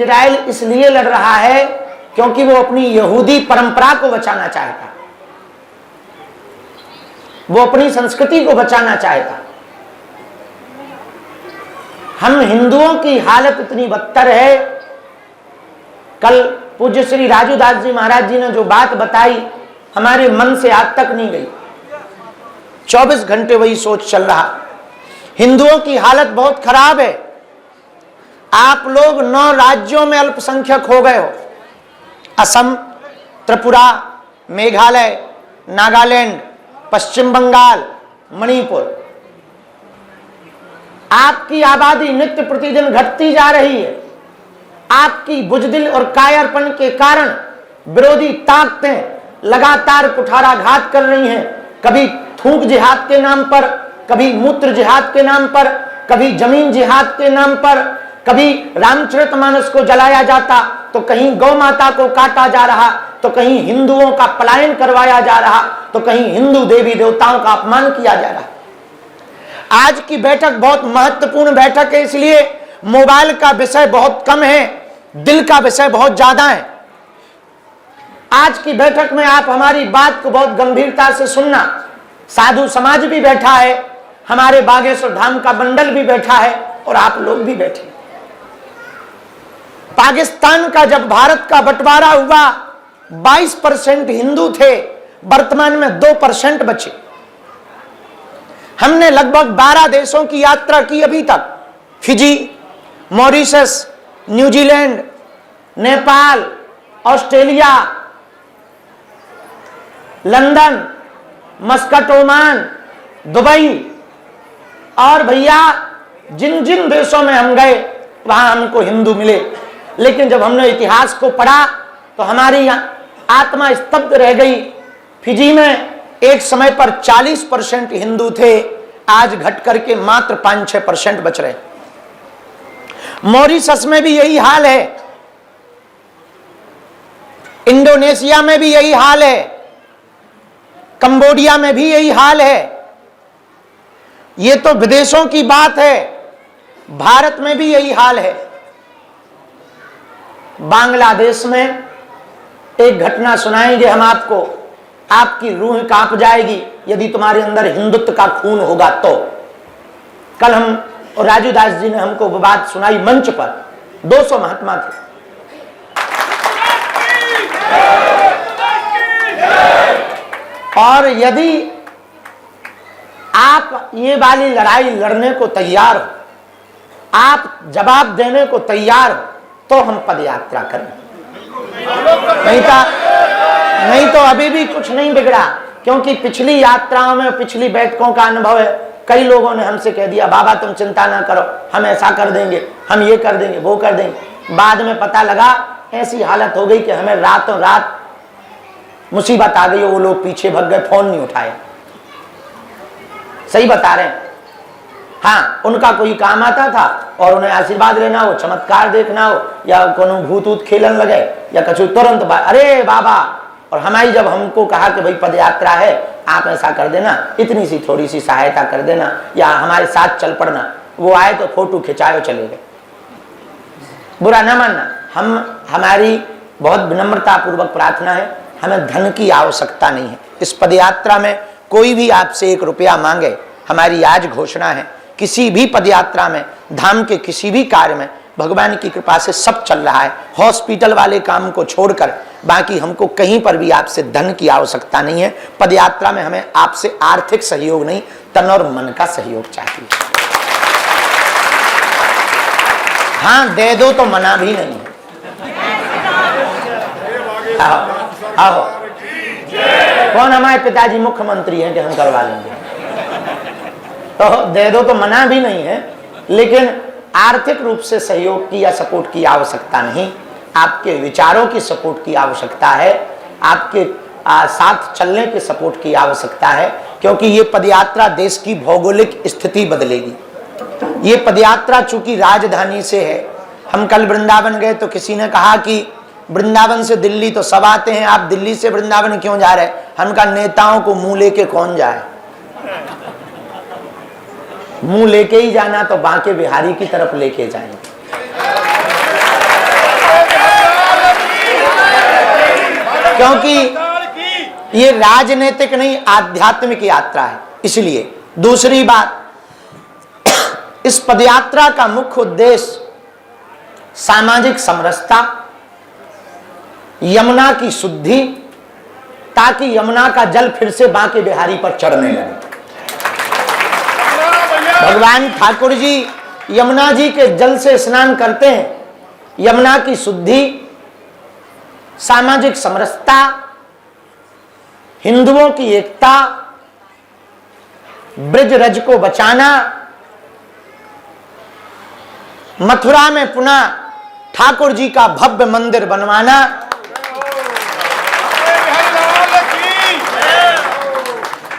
Israel इसलिए लड़ रहा है क्योंकि वो अपनी यहूदी परंपरा को बचाना चाहता, वो अपनी संस्कृति को बचाना चाहता। हम हिंदुओं की हालत इतनी बदतर है। कल पूज्य श्री राजू दास जी महाराज जी ने जो बात बताई हमारे मन से आज तक नहीं गई। 24 घंटे वही सोच चल रहा। हिंदुओं की हालत बहुत खराब है। आप लोग 9 राज्यों में अल्पसंख्यक हो गए हो, असम, त्रिपुरा, मेघालय, नागालैंड, पश्चिम बंगाल, मणिपुर। आपकी आबादी नित्य प्रतिदिन घटती जा रही है। आपकी बुजदिल और कायरपन के कारण विरोधी ताकतें लगातार कुठाराघात कर रही हैं। कभी थूक जिहाद के नाम पर, कभी मूत्र जिहाद के नाम पर, कभी जमीन जिहाद के नाम पर, कभी रामचरितमानस को जलाया जाता तो कहीं गौ माता को काटा जा रहा, तो कहीं हिंदुओं का पलायन करवाया जा रहा, तो कहीं हिंदू देवी देवताओं का अपमान किया जा रहा। आज की बैठक बहुत महत्वपूर्ण बैठक है, इसलिए मोबाइल का विषय बहुत कम है, दिल का विषय बहुत ज्यादा है। आज की बैठक में आप हमारी बात को बहुत गंभीरता से सुनना। साधु समाज भी बैठा है, हमारे बागेश्वर धाम का मंडल भी बैठा है और आप लोग भी बैठे। पाकिस्तान का जब भारत का बंटवारा हुआ 22% हिंदू थे, वर्तमान में 2% बचे। हमने लगभग 12 देशों की यात्रा की अभी तक। Fiji, Mauritius, New Zealand, Nepal, Australia, London, Muscat, Oman, Dubai, और भैया जिन जिन देशों में हम गए वहां हमको हिंदू मिले। लेकिन जब हमने इतिहास को पढ़ा तो हमारी आत्मा स्तब्ध रह गई। फिजी में एक समय पर 40% हिंदू थे, आज घट करके मात्र 5-6% बच रहे। मॉरिशस में भी यही हाल है, इंडोनेशिया में भी यही हाल है, कंबोडिया में भी यही हाल है। ये तो विदेशों की बात है, भारत में भी यही हाल है। बांग्लादेश में एक घटना सुनाएंगे हम आपको, आपकी रूह कांप जाएगी यदि तुम्हारे अंदर हिंदुत्व का खून होगा तो। कल हम और राजू दास जी ने हमको वो बात सुनाई मंच पर, 200 महात्मा थे। और यदि आप ये वाली लड़ाई लड़ने को तैयार हो, आप जवाब देने को तैयार हो, तो हम पद यात्रा करें। नहीं तो अभी भी कुछ नहीं बिगड़ा, क्योंकि पिछली यात्राओं में, पिछली बैठकों का अनुभव है। कई लोगों ने हमसे कह दिया बाबा तुम चिंता ना करो, हम ऐसा कर देंगे, हम ये कर देंगे, वो कर देंगे। बाद में पता लगा ऐसी हालत हो गई कि हमें रातों रात मुसीबत आ गई, वो लोग पीछे भग गए, फोन नहीं उठाए। सही बता रहे हैं। हाँ, उनका कोई काम आता था और उन्हें आशीर्वाद लेना हो, चमत्कार देखना हो, या कोनो भूत ऊत खेलन लगे या कछु, तुरंत अरे बाबा। और हमारी जब हमको कहा कि भाई पद यात्रा है, आप ऐसा कर देना, इतनी सी थोड़ी सी सहायता कर देना या हमारे साथ चल पड़ना, वो आए तो फोटो खिंचाए चले गए। बुरा ना मानना, हमारी बहुत विनम्रता पूर्वक प्रार्थना है, हमें धन की आवश्यकता नहीं है। इस पदयात्रा में कोई भी आपसे 1 रुपया मांगे, हमारी आज घोषणा है, किसी भी पदयात्रा में, धाम के किसी भी कार्य में भगवान की कृपा से सब चल रहा है। हॉस्पिटल वाले काम को छोड़कर बाकी हमको कहीं पर भी आपसे धन की आवश्यकता नहीं है। पदयात्रा में हमें आपसे आर्थिक सहयोग नहीं, तन और मन का सहयोग चाहिए। हाँ, दे दो तो मना भी नहीं है। आओ, कौन हमारे पिताजी मुख्यमंत्री हैं कि हम करवा लेंगे, तो दे दो तो मना भी नहीं है। लेकिन आर्थिक रूप से सहयोग की या सपोर्ट की आवश्यकता नहीं, आपके विचारों की सपोर्ट की आवश्यकता है, आपके साथ चलने के सपोर्ट की आवश्यकता है। क्योंकि ये पदयात्रा देश की भौगोलिक स्थिति बदलेगी। ये पदयात्रा चूंकि राजधानी से है, हम कल वृंदावन गए तो किसी ने कहा कि वृंदावन से दिल्ली तो सब आते हैं, आप दिल्ली से वृंदावन क्यों जा रहे हैं? हम कहा नेताओं को मुंह लेके कौन जाए, मुंह लेके ही जाना तो बांके बिहारी की तरफ लेके जाएंगे। क्योंकि ये राजनीतिक नहीं, आध्यात्मिक यात्रा है। इसलिए दूसरी बात, इस पदयात्रा का मुख्य उद्देश्य सामाजिक समरसता, यमुना की शुद्धि, ताकि यमुना का जल फिर से बांके बिहारी पर चढ़ने लगे। भगवान ठाकुर जी यमुना जी के जल से स्नान करते हैं। यमुना की शुद्धि, सामाजिक समरसता, हिंदुओं की एकता, ब्रज रज को बचाना, मथुरा में पुनः ठाकुर जी का भव्य मंदिर बनवाना,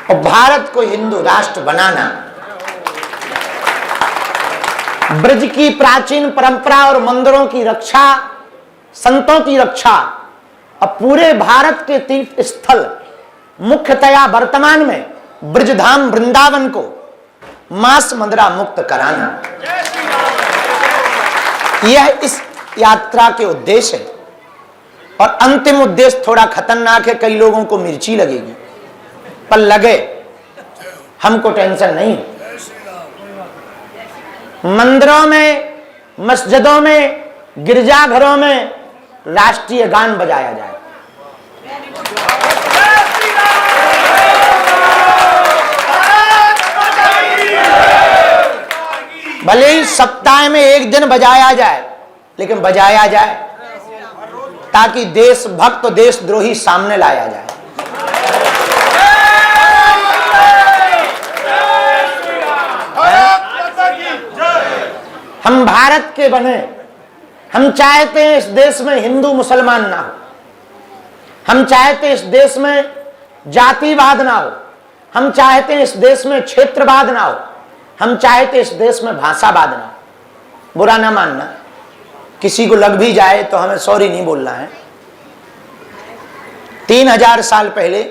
और भारत को हिंदू राष्ट्र बनाना, ब्रज की प्राचीन परंपरा और मंदिरों की रक्षा, संतों की रक्षा, और पूरे भारत के तीर्थ स्थल मुख्यतया वर्तमान में ब्रजधाम वृंदावन को मांस मदिरा मुक्त कराना, यह इस यात्रा के उद्देश्य है। और अंतिम उद्देश्य थोड़ा खतरनाक है, कई लोगों को मिर्ची लगेगी, पर लगे, हमको टेंशन नहीं। मंदिरों में, मस्जिदों में, गिरजाघरों में राष्ट्रीय गान बजाया जाए। भले ही सप्ताह में एक दिन बजाया जाए, लेकिन बजाया जाए, ताकि देशभक्त, देशद्रोही सामने लाया जाए। हम भारत के बने, हम चाहते हैं इस देश में हिंदू मुसलमान ना हो, हम चाहते हैं इस देश में जातिवाद ना हो, हम चाहते हैं इस देश में क्षेत्रवाद ना हो, हम चाहते इस देश में भाषावाद ना हो। बुरा ना मानना, किसी को लग भी जाए तो हमें सॉरी नहीं बोलना है। 3000 साल पहले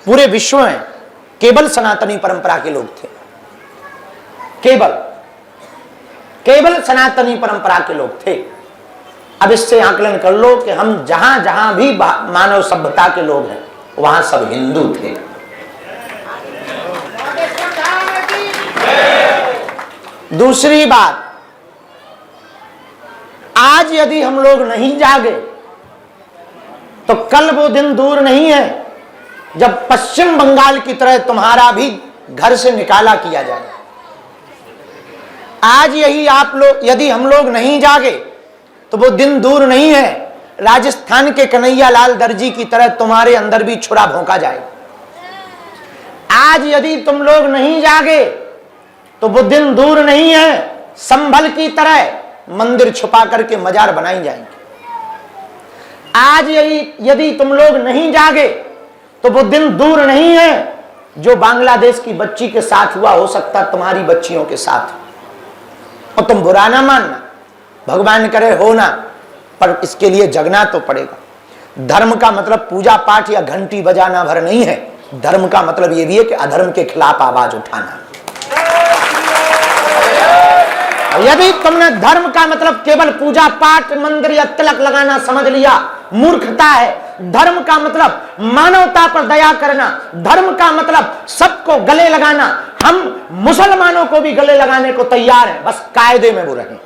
पूरे विश्व में केवल सनातनी परंपरा के लोग थे, केवल सनातनी परंपरा के लोग थे। अब इससे आकलन कर लो कि हम जहां जहां भी मानव सभ्यता के लोग हैं, वहां सब हिंदू थे। दूसरी बात, आज यदि हम लोग नहीं जागे तो कल वो दिन दूर नहीं है जब पश्चिम बंगाल की तरह तुम्हारा भी घर से निकाला किया जाए। आज यही आप लोग, यदि हम लोग नहीं जागे तो वो दिन दूर नहीं है, राजस्थान के कन्हैया लाल दर्जी की तरह तुम्हारे अंदर भी छुरा भोंका जाए। आज यदि तुम लोग नहीं जागे तो वो दिन दूर नहीं है, संभल की तरह मंदिर छुपा करके मजार बनाई जाएंगे। आज यदि तुम लोग नहीं जागे तो वो दिन दूर नहीं है जो बांग्लादेश की बच्ची के साथ हुआ, हो सकता तुम्हारी बच्चियों के साथ। और तुम बुरा ना मानना, भगवान करे हो ना, पर इसके लिए जगना तो पड़ेगा। धर्म का मतलब पूजा पाठ या घंटी बजाना भर नहीं है। धर्म का मतलब यह भी है कि अधर्म के खिलाफ आवाज उठाना। यदि तुमने धर्म का मतलब केवल पूजा पाठ, मंदिर या तिलक लगाना समझ लिया, मूर्खता है। धर्म का मतलब मानवता पर दया करना, धर्म का मतलब सबको गले लगाना। हम मुसलमानों को भी गले लगाने को तैयार हैं, बस कायदे में वो रहें।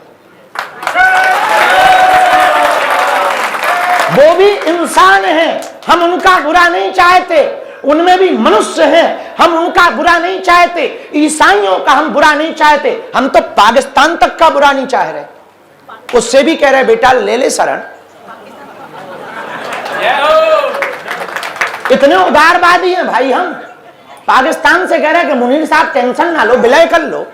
वो भी इंसान हैं, हम उनका बुरा नहीं चाहते, उनमें भी मनुष्य हैं, हम उनका बुरा नहीं चाहते। ईसाइयों का हम बुरा नहीं चाहते, हम तो पाकिस्तान तक का बुरा नहीं चाह रहे, उससे भी कह रहे बेटा ले ले शरण। इतने उदारवादी हैं भाई हम। पाकिस्तान से कह रहे हैं कि मुनीर साहब टेंशन ना लो, विलय कर लो,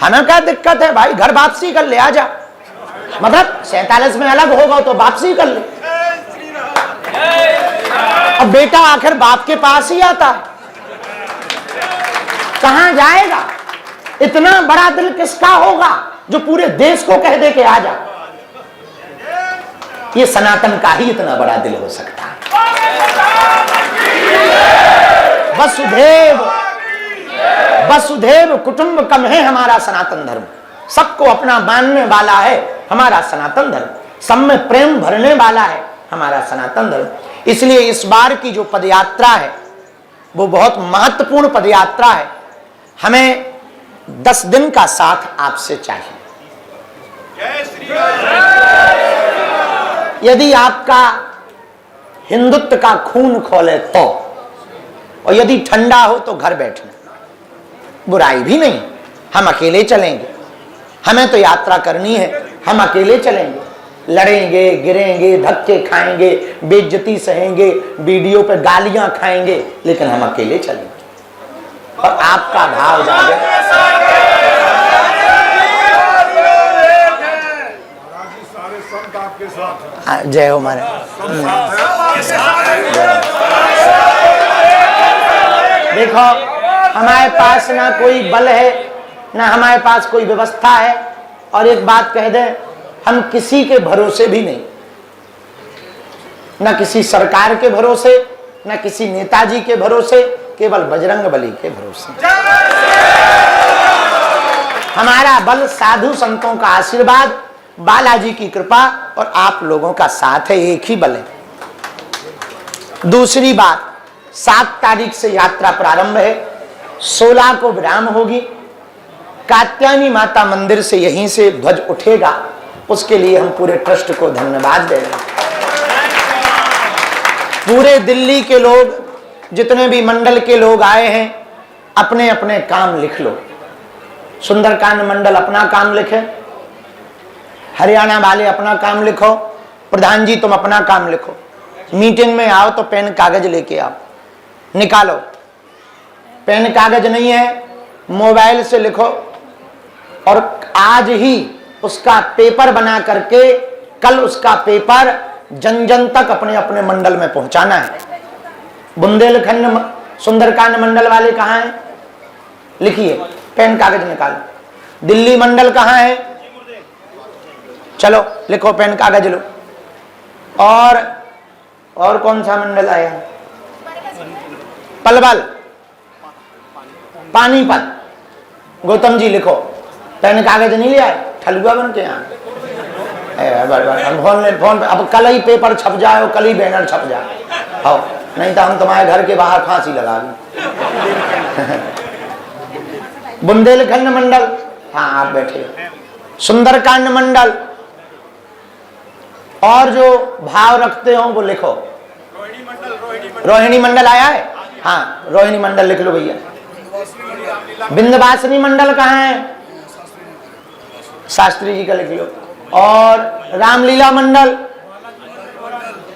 हमें क्या दिक्कत है भाई, घर वापसी कर ले, आ जा। मतलब 47 में अलग होगा तो वापसी कर ले। अब बेटा आखिर बाप के पास ही आता है, कहां जाएगा? इतना बड़ा दिल किसका होगा जो पूरे देश को कह दे के आ जा? ये सनातन का ही इतना बड़ा दिल हो सकता है। वसुधैव कुटुंबकम है हमारा सनातन धर्म। सबको अपना मानने वाला है हमारा सनातन धर्म। सब में प्रेम भरने वाला है हमारा सनातन धर्म। इसलिए इस बार की जो पदयात्रा है वो बहुत महत्वपूर्ण पदयात्रा है। हमें 10 दिन का साथ आपसे चाहिए। यदि आपका हिंदुत्व का खून खोले तो, और यदि ठंडा हो तो घर बैठना, बुराई भी नहीं। हम अकेले चलेंगे, हमें तो यात्रा करनी है, हम अकेले चलेंगे, लड़ेंगे, गिरेंगे, धक्के खाएंगे, बेइज्जती सहेंगे, वीडियो पे गालियां खाएंगे, लेकिन हम अकेले चलेंगे। और आपका भाव जागे। जय हो महाराज। देखो, हमारे पास ना कोई बल है, ना हमारे पास कोई व्यवस्था है। और एक बात कह दें, हम किसी के भरोसे भी नहीं, ना किसी सरकार के भरोसे, ना किसी नेताजी के भरोसे, केवल बजरंग बली के भरोसे। हमारा बल साधु संतों का आशीर्वाद, बालाजी की कृपा और आप लोगों का साथ है, एक ही बल है। दूसरी बात, 7 तारीख से यात्रा प्रारंभ है, 16 को विराम होगी। कात्यायनी माता मंदिर से यहीं से ध्वज उठेगा, उसके लिए हम पूरे ट्रस्ट को धन्यवाद दे रहे हैं। पूरे दिल्ली के लोग, जितने भी मंडल के लोग आए हैं, अपने अपने काम लिख लो। सुंदरकांड मंडल अपना काम लिखे, हरियाणा वाले अपना काम लिखो, प्रधान जी तुम अपना काम लिखो। मीटिंग में आओ तो पेन कागज लेके आओ, निकालो। पेन कागज नहीं है, मोबाइल से लिखो, और आज ही उसका पेपर बना करके कल उसका पेपर जन जन तक अपने अपने मंडल में पहुंचाना है। बुंदेलखंड सुंदरकांड मंडल वाले कहाँ हैं? लिखिए, पेन कागज निकालो। दिल्ली मंडल कहाँ है? चलो लिखो, पेन कागज लो। और कौन सा मंडल आया? पलवल, पानीपत, गौतम जी लिखो। पेन कागज नहीं ले आए, ठलुआ बन के यहाँ फोन पे। अब कल ही पेपर छप जाए, कल ही बैनर छप जाए, आओ, नहीं तो हम तुम्हारे घर के बाहर फांसी लगा दें। बुंदेलखंड मंडल, हाँ आप बैठे। सुंदरकांड मंडल, और जो भाव रखते हो वो लिखो। रोहिणी मंडल आया है? हाँ, रोहिणी मंडल लिख लो भैया। विंध्यवासिनी मंडल कहाँ है? शास्त्री जी का लिख लो। और रामलीला मंडल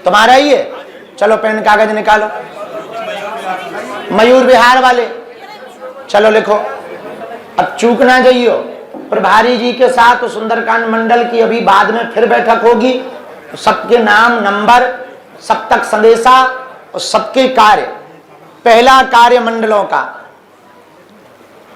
तुम्हारा ही है? चलो पेन कागज निकालो। मयूर विहार वाले, चलो लिखो। अब चूक ना जाइयो, प्रभारी जी के साथ सुंदरकांड मंडल की अभी बाद में फिर बैठक होगी, तो सबके नाम, नंबर, सब तक संदेशा और सबके कार्य। पहला कार्य मंडलों का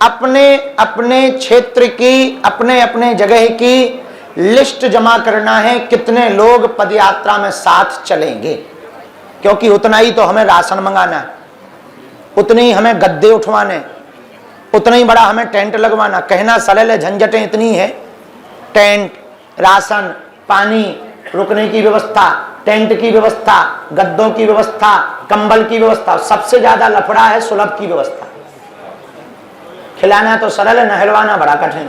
अपने अपने क्षेत्र की, अपने अपने जगह की लिस्ट जमा करना है, कितने लोग पदयात्रा में साथ चलेंगे, क्योंकि उतना ही तो हमें राशन मंगाना है, उतनी ही हमें गद्दे उठवाने, उतना ही बड़ा हमें टेंट लगवाना। कहना सरल है, झंझटें इतनी है। टेंट, राशन, पानी, रुकने की व्यवस्था, टेंट की व्यवस्था, गद्दों की व्यवस्था, कंबल की व्यवस्था, सबसे ज्यादा लफड़ा है सुलभ की व्यवस्था। खिलाना तो सरल है, नहलवाना बड़ा कठिन है,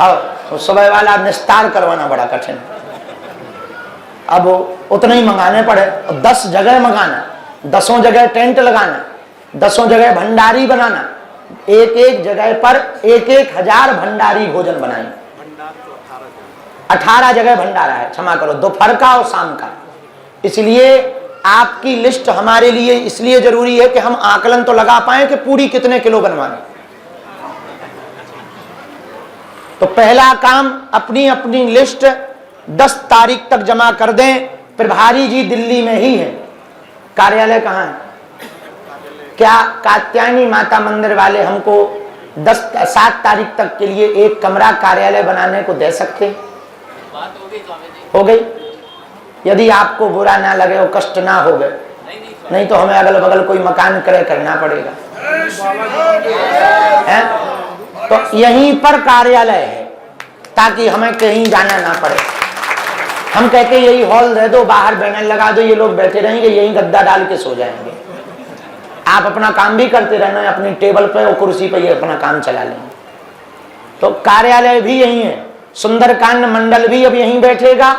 और सुबह वाला निस्तार करवाना बड़ा कठिन है। अब उतना ही मंगाने पड़े, 10 जगह मंगाना, 10 जगह टेंट लगाना, 10 जगह भंडारी बनाना, एक एक जगह पर 1,000 भंडारी भोजन बनाए। 18 जगह भंडारा है, क्षमा करो, दोपहर का और शाम का। इसलिए आपकी लिस्ट हमारे लिए इसलिए जरूरी है कि हम आकलन तो लगा पाए कि पूरी कितने किलो बनवानी। तो पहला काम, अपनी अपनी लिस्ट 10 तारीख तक जमा कर दें। प्रभारी जी दिल्ली में ही है, कार्यालय कहाँ है? क्या कात्यायनी माता मंदिर वाले हमको 7 तारीख तक के लिए एक कमरा कार्यालय बनाने को दे सकते? हो गई। यदि आपको बुरा ना लगे और कष्ट ना हो गए, नहीं तो हमें अगल बगल कोई मकान क्रय करना पड़ेगा, है? तो यहीं पर कार्यालय है, ताकि हमें कहीं जाना ना पड़े। हम कहते यही हॉल दे दो, बाहर बैनर लगा दो, ये लोग बैठे रहेंगे, यही गद्दा डाल के सो जाएंगे। आप अपना काम भी करते रहना, अपनी टेबल पे और कुर्सी पे ये अपना काम चला लेंगे। तो कार्यालय भी यही है, सुंदरकांड मंडल भी अब यहीं बैठेगा,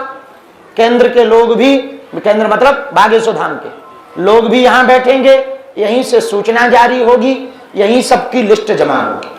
केंद्र के लोग भी, केंद्र मतलब बागेश्वर धाम के लोग भी यहां बैठेंगे, यहीं से सूचना जारी होगी, यहीं सबकी लिस्ट जमा होगी।